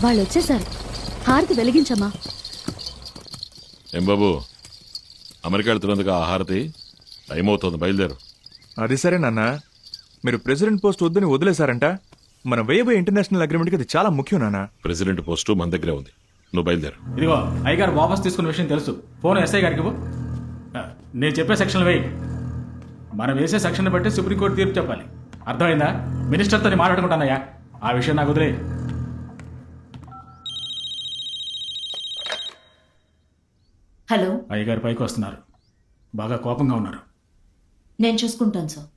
వాళ్ళు వచ్చేసారు. హారతి వెలిగించమ్మా. ఏం బాబు, అమెరికా వెళ్తున్నందుకు ఆ హారతి? టైం అవుతుంది, బయలుదేరు. అది సరే నాన్న, మీరు ప్రెసిడెంట్ పోస్ట్ వద్దని వదిలేశారంట. మన వేయబోయే ఇంటర్నేషనల్ అగ్రిమెంట్కి అది చాలా ముఖ్యం నాన్న. ప్రెసిడెంట్ పోస్టు మన దగ్గరే ఉంది, నువ్వు బయలుదేరు. ఇదిగో అయ్యగారు వాపస్ తీసుకున్న విషయం తెలుసు. ఫోన్ ఎస్ఐ గారికి ఇవ్వు. నేను చెప్పే సెక్షన్ వేయి. మనం వేసే సెక్షన్ బట్టి సుప్రీంకోర్టు తీర్పు చెప్పాలి. అర్థమైందా? మినిస్టర్తో నేను మాట్లాడుకుంటానయ్యా, ఆ విషయం నాకు వదిలే. హలో, అయ్యగారు పైకి వస్తున్నారు, బాగా కోపంగా ఉన్నారు. నేను చూసుకుంటాను సార్.